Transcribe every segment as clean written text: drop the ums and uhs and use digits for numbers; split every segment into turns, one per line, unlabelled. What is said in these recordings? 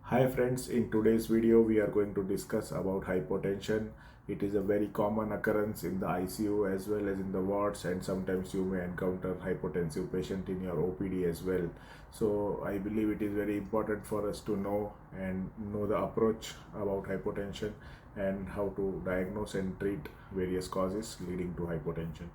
Hi friends, in today's video we are going to discuss about hypotension. It is a very common occurrence in the ICU as well as in the wards, and sometimes you may encounter hypotensive patient in your OPD as well. So I believe it is very important for us to know the approach about hypotension and how to diagnose and treat various causes leading to hypotension.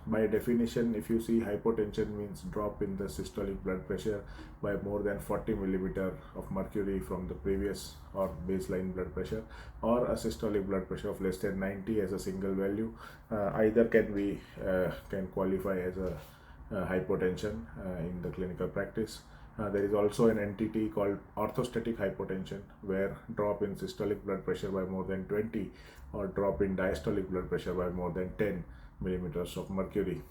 By definition, if you see, hypotension means drop in the systolic blood pressure by more than 40 millimeter of mercury from the previous or baseline blood pressure, or a systolic blood pressure of less than 90 as a single value. Either can qualify as a hypotension in the clinical practice. There is also an entity called orthostatic hypotension, where drop in systolic blood pressure by more than 20 or drop in diastolic blood pressure by more than 10 millimeters of mercury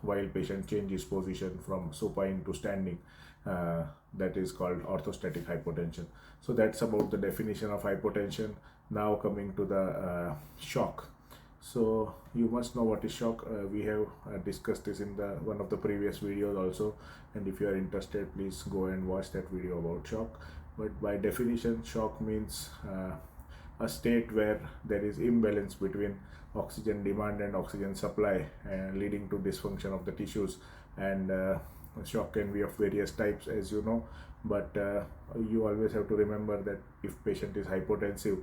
while patient changes position from supine to standing. That is called orthostatic hypotension. So that's about the definition of hypotension. Now coming to the shock. So you must know what is shock. We have discussed this in the one of the previous videos also, and if you are interested, please go and watch that video about shock. But by definition, shock means a state where there is imbalance between oxygen demand and oxygen supply, leading to dysfunction of the tissues. And shock can be of various types, as you know, but you always have to remember that if patient is hypotensive,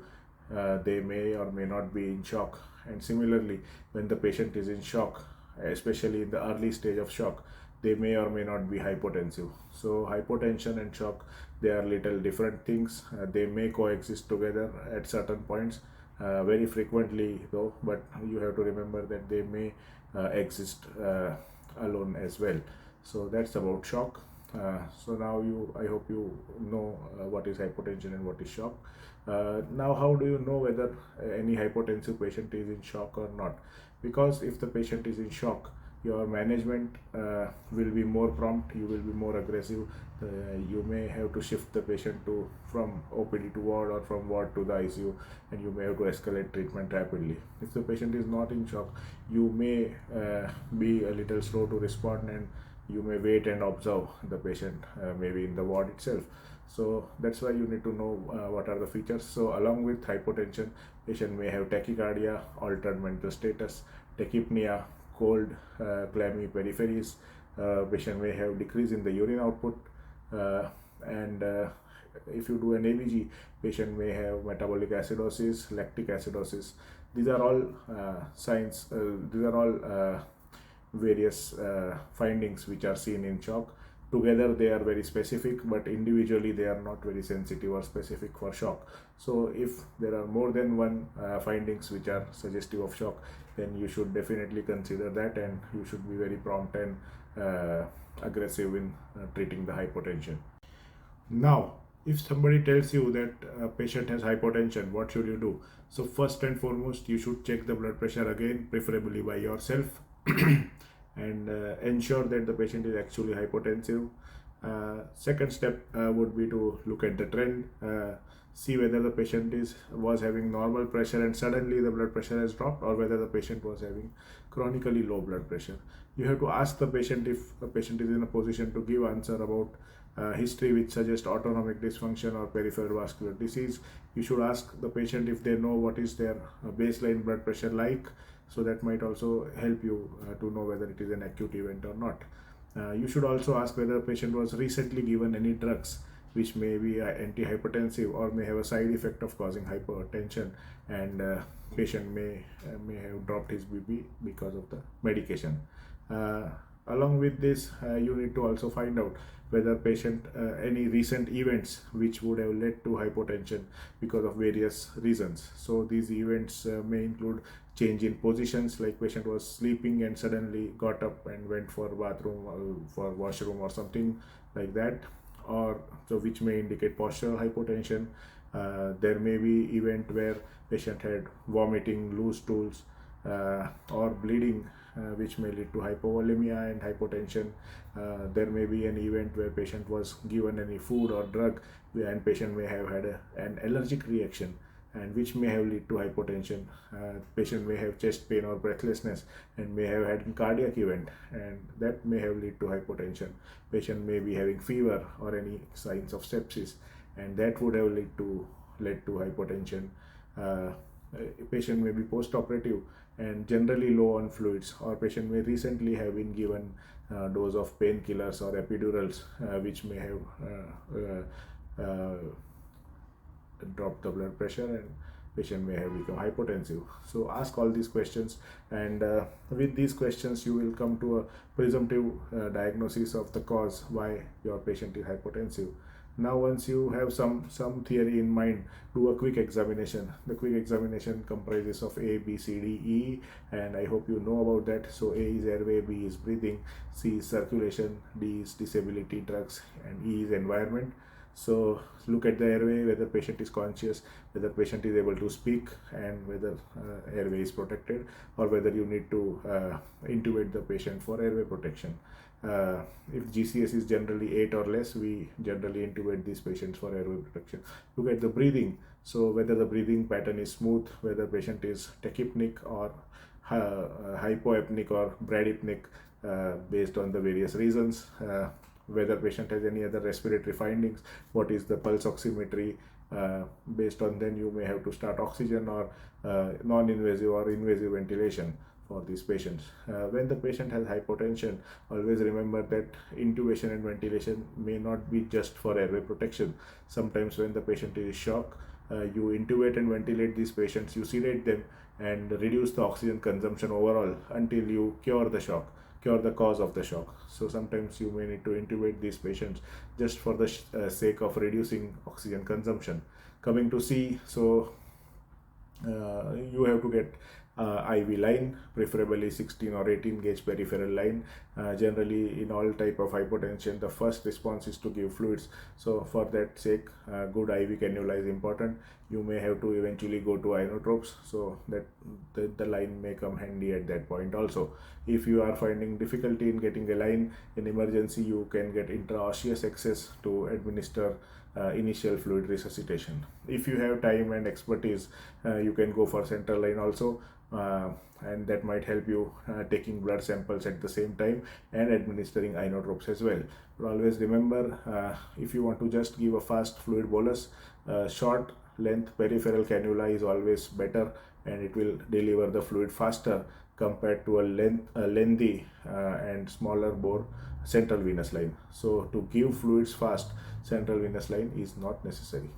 they may or may not be in shock. And similarly, when the patient is in shock, especially in the early stage of shock, they may or may not be hypotensive. So hypotension and shock, they are little different things. They may coexist together at certain points, very frequently though, but you have to remember that they may exist alone as well. So that's about shock. So now I hope you know what is hypotension and what is shock. Now, how do you know whether any hypotensive patient is in shock or not? Because if the patient is in shock, your management will be more prompt, you will be more aggressive. You may have to shift the patient from OPD to ward, or from ward to the ICU, and you may have to escalate treatment rapidly. If the patient is not in shock, you may be a little slow to respond, and you may wait and observe the patient, maybe in the ward itself. So that's why you need to know what are the features. So along with hypotension, patient may have tachycardia, altered mental status, tachypnea, cold, clammy peripheries. Patient may have decrease in the urine output, and if you do an ABG, patient may have metabolic acidosis, lactic acidosis. These are all signs. These are all various findings which are seen in shock. Together they are very specific, but individually they are not very sensitive or specific for shock. So if there are more than one findings which are suggestive of shock, then you should definitely consider that, and you should be very prompt and aggressive in treating the hypotension. Now, if somebody tells you that a patient has hypotension, what should you do? So first and foremost, you should check the blood pressure again, preferably by yourself, and ensure that the patient is actually hypotensive. Second step would be to look at the trend, see whether the patient was having normal pressure and suddenly the blood pressure has dropped, or whether the patient was having chronically low blood pressure. You have to ask the patient if the patient is in a position to give answer about history which suggests autonomic dysfunction or peripheral vascular disease. You should ask the patient if they know what is their baseline blood pressure like, so that might also help you to know whether it is an acute event or not. You should also ask whether the patient was recently given any drugs which may be antihypertensive or may have a side effect of causing hypertension, and patient may have dropped his BP because of the medication. Along with this, you need to also find out whether patient any recent events which would have led to hypotension because of various reasons. So these events may include change in positions, like patient was sleeping and suddenly got up and went for bathroom or for washroom or something like that, or so which may indicate postural hypotension. There may be event where patient had vomiting, loose stools, or bleeding, which may lead to hypovolemia and hypotension. There may be an event where patient was given any food or drug, and patient may have had an allergic reaction, and which may have led to hypotension. Patient may have chest pain or breathlessness and may have had a cardiac event, and that may have led to hypotension. Patient may be having fever or any signs of sepsis, and that would have led to hypotension. A patient may be post-operative and generally low on fluids, or patient may recently have been given dose of painkillers or epidurals, which may have drop the blood pressure, and patient may have become hypotensive. So ask all these questions, and with these questions you will come to a presumptive diagnosis of the cause why your patient is hypotensive. Now once you have some theory in mind, do a quick examination. The quick examination comprises of A, B, C, D, E, and I hope you know about that. So A is airway, B is breathing, C is circulation, D is disability, drugs, and E is environment. So look at the airway, whether patient is conscious, whether patient is able to speak, and whether airway is protected, or whether you need to intubate the patient for airway protection. If GCS is generally 8 or less, we generally intubate these patients for airway protection. Look at the breathing. So whether the breathing pattern is smooth, whether patient is tachypneic or hypoapneic or bradypneic, based on the various reasons. Whether patient has any other respiratory findings, what is the pulse oximetry. Based on then you may have to start oxygen or non-invasive or invasive ventilation for these patients. When the patient has hypotension, always remember that intubation and ventilation may not be just for airway protection. Sometimes when the patient is in shock, you intubate and ventilate these patients, you sedate them and reduce the oxygen consumption overall until you cure the cause of the shock. So sometimes you may need to intubate these patients just for the sake of reducing oxygen consumption. Coming to C, so you have to get IV line, preferably 16 or 18 gauge peripheral line. Generally in all type of hypotension, the first response is to give fluids. So for that sake, good IV cannula is important. You may have to eventually go to inotropes, so that the line may come handy at that point also. If you are finding difficulty in getting a line in emergency, you can get intraosseous access to administer initial fluid resuscitation. If you have time and expertise, you can go for central line also, and that might help you taking blood samples at the same time and administering inotropes as well. But always remember, if you want to just give a fast fluid bolus, short length peripheral cannula is always better, and it will deliver the fluid faster compared to a lengthy and smaller bore central venous line. So to give fluids fast, central venous line is not necessary.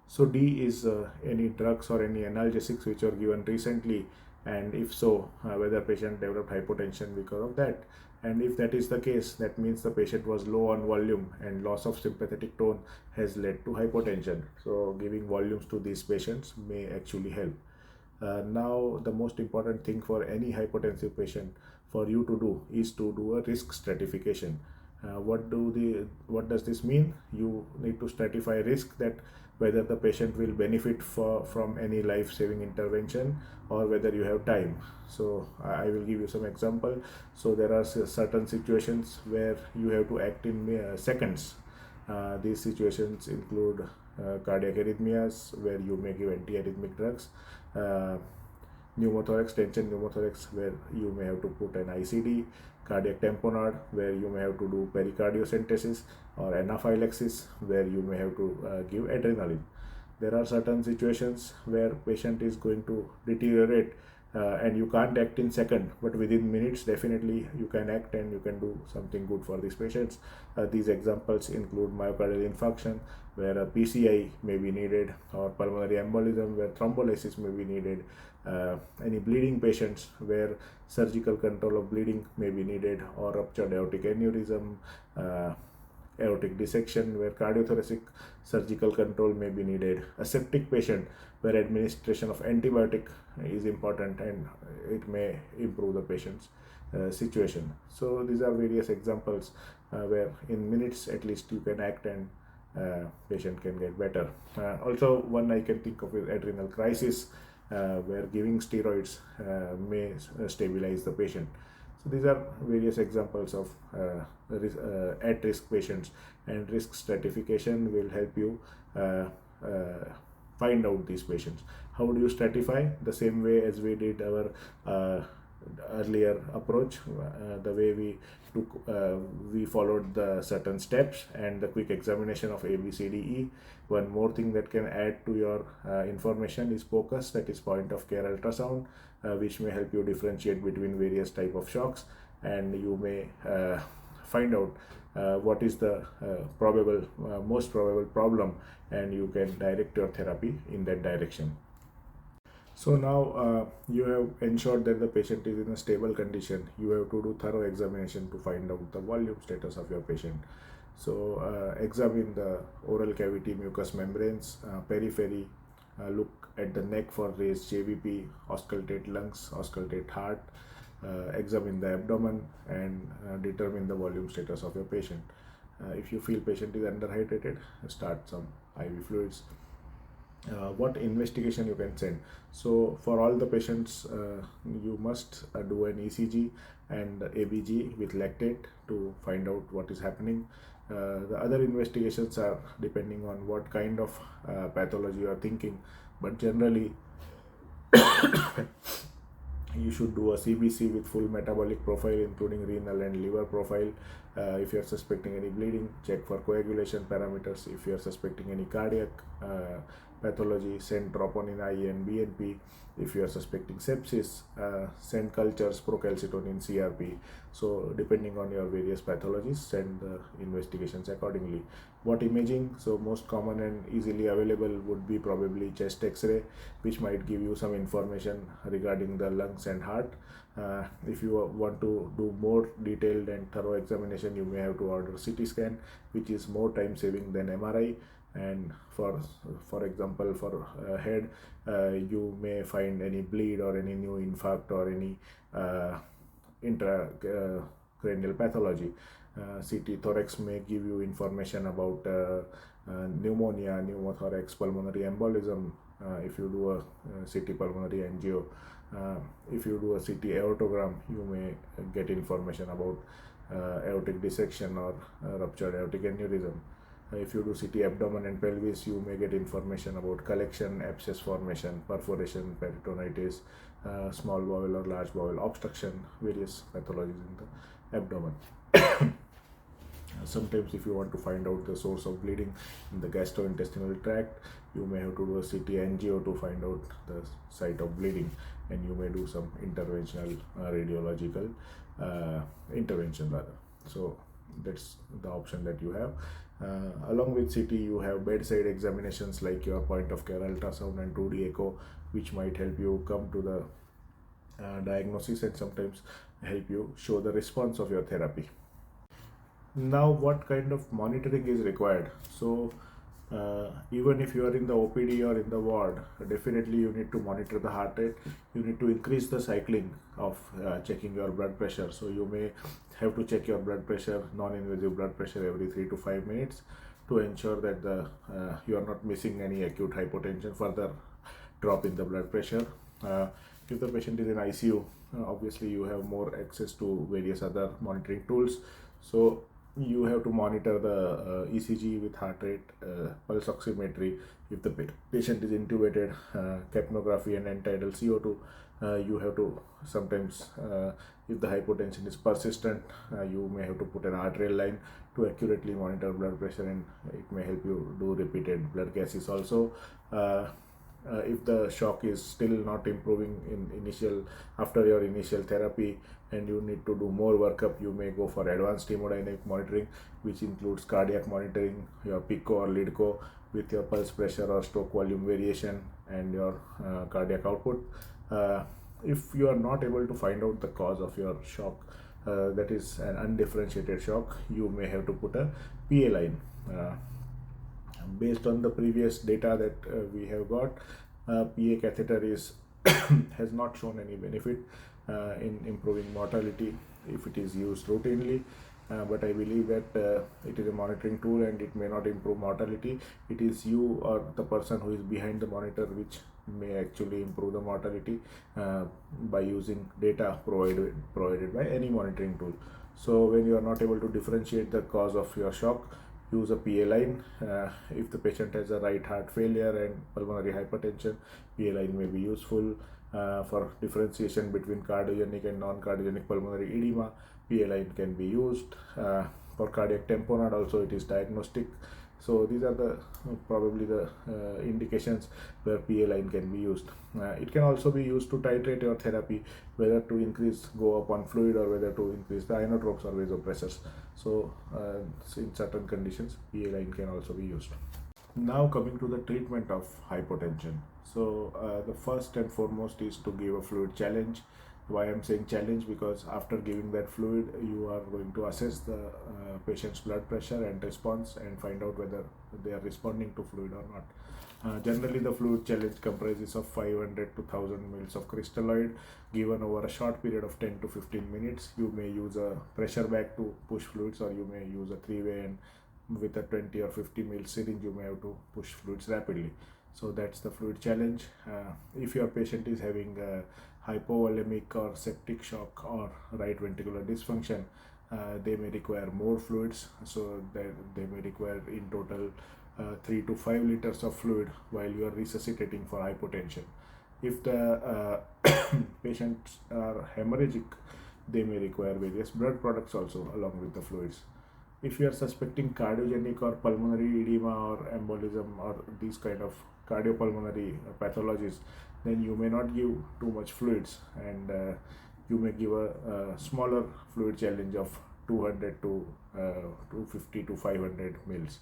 So D is any drugs or any analgesics which were given recently, and if so, whether patient developed hypotension because of that. And if that is the case, that means the patient was low on volume and loss of sympathetic tone has led to hypotension. So giving volumes to these patients may actually help. Now the most important thing for any hypotensive patient for you to do is to do a risk stratification. What does this mean? You need to stratify risk, that whether the patient will benefit from any life-saving intervention or whether you have time. So I will give you some example. So there are certain situations where you have to act in seconds. These situations include cardiac arrhythmias, where you may give antiarrhythmic drugs, pneumothorax, tension pneumothorax, where you may have to put an ICD, cardiac tamponade, where you may have to do pericardiocentesis, or anaphylaxis, where you may have to give adrenaline. There are certain situations where patient is going to deteriorate and you can't act in second, but within minutes definitely you can act and you can do something good for these patients. These examples include myocardial infarction, where a PCI may be needed, or pulmonary embolism, where thrombolysis may be needed. Any bleeding patients, where surgical control of bleeding may be needed, or ruptured aortic aneurysm, aortic dissection, where cardiothoracic surgical control may be needed. A septic patient, where administration of antibiotic is important and it may improve the patient's situation. So these are various examples where in minutes at least you can act and patient can get better. Also, one I can think of is adrenal crisis, where giving steroids may stabilize the patient. So these are various examples of at-risk patients, and risk stratification will help you find out these patients. How do you stratify? The same way as we did our earlier approach, the way we followed the certain steps and the quick examination of ABCDE. One more thing that can add to your information is POCUS, that is point of care ultrasound, which may help you differentiate between various type of shocks, and you may find out what is the most probable problem, and you can direct your therapy in that direction. So now you have ensured that the patient is in a stable condition. You have to do thorough examination to find out the volume status of your patient. So examine the oral cavity mucous membranes, periphery, look at the neck for raised JVP, auscultate lungs, auscultate heart, examine the abdomen, and determine the volume status of your patient. If you feel patient is underhydrated, start some IV fluids. What investigation you can send. So for all the patients, you must do an ECG and ABG with lactate to find out what is happening. The other investigations are depending on what kind of pathology you are thinking, but generally you should do a CBC with full metabolic profile, including renal and liver profile. If you are suspecting any bleeding, check for coagulation parameters. If you are suspecting any cardiac pathology, send troponin I and BNP. If you are suspecting sepsis, send cultures, procalcitonin, CRP. So depending on your various pathologies, send the investigations accordingly. What imaging? So most common and easily available would be probably chest x-ray, which might give you some information regarding the lungs and heart. If you want to do more detailed and thorough examination, you may have to order CT scan, which is more time saving than MRI. And for example, for head, you may find any bleed or any new infarct or any intracranial pathology. CT thorax may give you information about pneumonia, pneumothorax, pulmonary embolism. If you do a CT pulmonary angio, if you do a CT aortogram, you may get information about aortic dissection or ruptured aortic aneurysm. If you do CT abdomen and pelvis, you may get information about collection, abscess formation, perforation, peritonitis, small bowel or large bowel obstruction, various pathologies in the abdomen. Sometimes if you want to find out the source of bleeding in the gastrointestinal tract, you may have to do a CT angio to find out the site of bleeding, and you may do some interventional radiological intervention rather. So that's the option that you have. Along with CT, you have bedside examinations like your point of care ultrasound and 2D echo, which might help you come to the diagnosis and sometimes help you show the response of your therapy. Now, what kind of monitoring is required? So even if you are in the OPD or in the ward, definitely you need to monitor the heart rate. You need to increase the cycling of checking your blood pressure. So you may have to check your blood pressure, non-invasive blood pressure, every 3 to 5 minutes to ensure that you are not missing any acute hypotension, further drop in the blood pressure. If the patient is in ICU, obviously you have more access to various other monitoring tools. So you have to monitor the ECG with heart rate, pulse oximetry. If the patient is intubated, capnography and end-tidal CO2. You have to sometimes, if the hypotension is persistent, you may have to put an arterial line to accurately monitor blood pressure, and it may help you do repeated blood gases also. If the shock is still not improving after your initial therapy and you need to do more workup, you may go for advanced hemodynamic monitoring, which includes cardiac monitoring, your PICO or LIDCO with your pulse pressure or stroke volume variation and your cardiac output. If you are not able to find out the cause of your shock, that is an undifferentiated shock, you may have to put a PA line. Based on the previous data that we have got, PA catheter has not shown any benefit in improving mortality if it is used routinely. But I believe that it is a monitoring tool and it may not improve mortality. It is you or the person who is behind the monitor which may actually improve the mortality by using data provided by any monitoring tool. So when you are not able to differentiate the cause of your shock, use a PA line. If the patient has a right heart failure and pulmonary hypertension, PA line may be useful. For differentiation between cardiogenic and non-cardiogenic pulmonary edema, PA line can be used. For cardiac tamponade also it is diagnostic. So these are the probably the indications where PA line can be used. It can also be used to titrate your therapy, whether to go up on fluid or whether to increase the inotropes or vasopressors. So in certain conditions, PA line can also be used. Now coming to the treatment of hypotension. So the first and foremost is to give a fluid challenge. Why I'm saying challenge? Because after giving that fluid, you are going to assess the patient's blood pressure and response and find out whether they are responding to fluid or not. Generally, the fluid challenge comprises of 500 to 1000 mils of crystalloid given over a short period of 10 to 15 minutes. You may use a pressure bag to push fluids, or you may use a three-way, and with a 20 or 50 ml syringe you may have to push fluids rapidly. So that's the fluid challenge. If your patient is having hypovolemic or septic shock or right ventricular dysfunction, they may require more fluids, so they may require in total 3 to 5 liters of fluid while you are resuscitating for hypotension. If the patients are hemorrhagic, they may require various blood products also along with the fluids. If you are suspecting cardiogenic or pulmonary edema or embolism or these kind of cardiopulmonary pathologies, then you may not give too much fluids, and you may give a smaller fluid challenge of 200 to 250 to 500 mils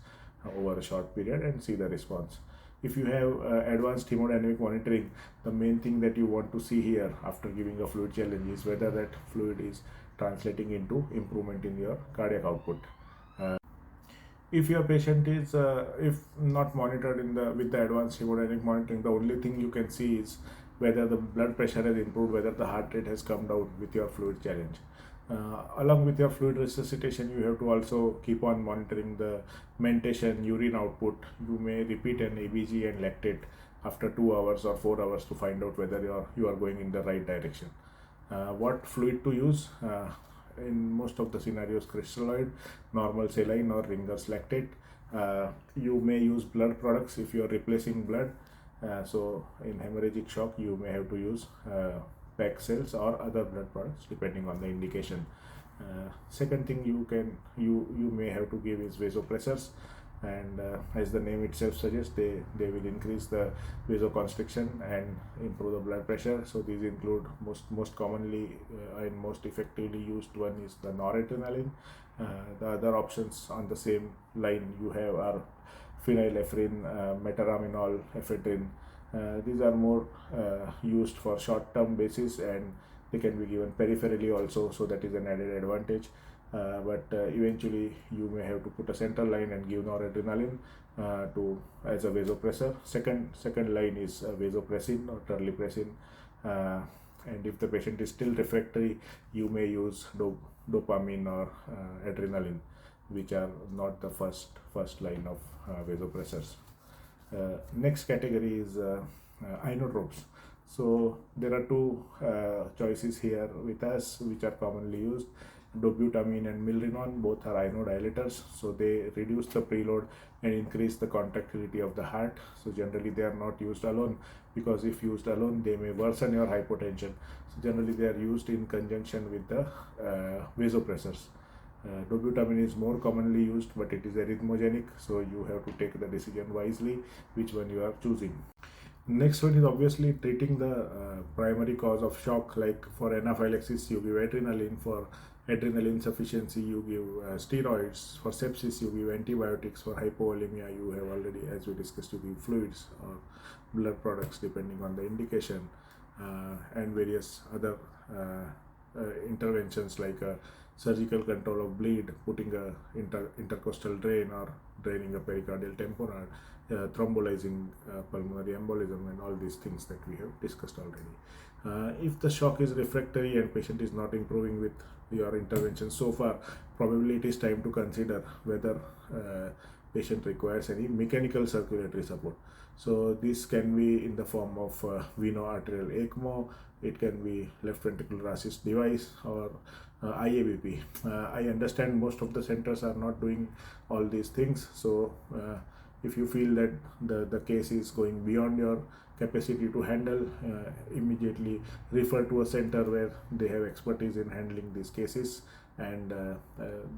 over a short period and see the response. If you have advanced hemodynamic monitoring, the main thing that you want to see here after giving a fluid challenge is whether that fluid is translating into improvement in your cardiac output. If your patient is if not monitored with the advanced hemodynamic monitoring, the only thing you can see is whether the blood pressure has improved, whether the heart rate has come down with your fluid challenge. Along with your fluid resuscitation, you have to also keep on monitoring the mentation, urine output. You may repeat an ABG and lactate after 2 hours or 4 hours to find out whether you are going in the right direction. What fluid to use? In most of the scenarios, crystalloid, normal saline or Ringer's lactate. You may use blood products if you are replacing blood. So in hemorrhagic shock, you may have to use PEG cells or other blood products depending on the indication. Second thing you may have to give is vasopressors, and as the name itself suggests, they will increase the vasoconstriction and improve the blood pressure. So these include most commonly and most effectively used one is the noradrenaline. The other options on the same line you have are phenylephrine, metaraminol, ephedrine. These are more used for short-term basis, and they can be given peripherally also, so that is an added advantage. But eventually you may have to put a central line and give noradrenaline as a vasopressor. Second line is vasopressin or terlipressin, and if the patient is still refractory, you may use dopamine or adrenaline, which are not the first line of vasopressors. Next category is inotropes. So there are two choices here with us which are commonly used. Dobutamine and milrinone, both are inodilators, so they reduce the preload and increase the contractility of the heart. So generally they are not used alone, because if used alone they may worsen your hypotension. So generally they are used in conjunction with the vasopressors. Dobutamine is more commonly used, but it is arrhythmogenic, so you have to take the decision wisely which one you are choosing. Next one is obviously treating the primary cause of shock. Like for anaphylaxis, you give adrenaline. For adrenal insufficiency, you give steroids. For sepsis, you give antibiotics. For hypovolemia, you have already, as we discussed, you give fluids or blood products depending on the indication, and various other interventions like surgical control of bleed, putting a intercostal drain or draining a pericardial tamponade, thrombolizing pulmonary embolism, and all these things that we have discussed already. If the shock is refractory and patient is not improving with your intervention so far, probably it is time to consider whether patient requires any mechanical circulatory support. So this can be in the form of veno-arterial ECMO, it can be left ventricular assist device, or IABP. I understand most of the centers are not doing all these things, so If you feel that the case is going beyond your capacity to handle, immediately refer to a center where they have expertise in handling these cases. And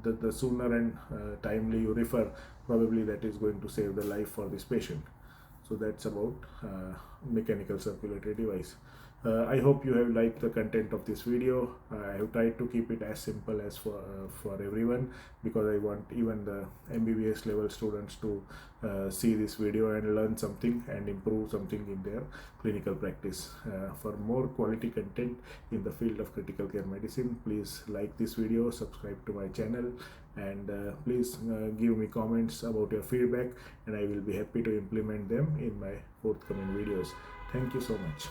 the sooner and timely you refer, probably that is going to save the life for this patient. So that's about mechanical circulatory device. I hope you have liked the content of this video. I have tried to keep it as simple as for everyone, because I want even the MBBS level students to see this video and learn something and improve something in their clinical practice. For more quality content in the field of critical care medicine, please like this video, subscribe to my channel, and please give me comments about your feedback, and I will be happy to implement them in my forthcoming videos. Thank you so much.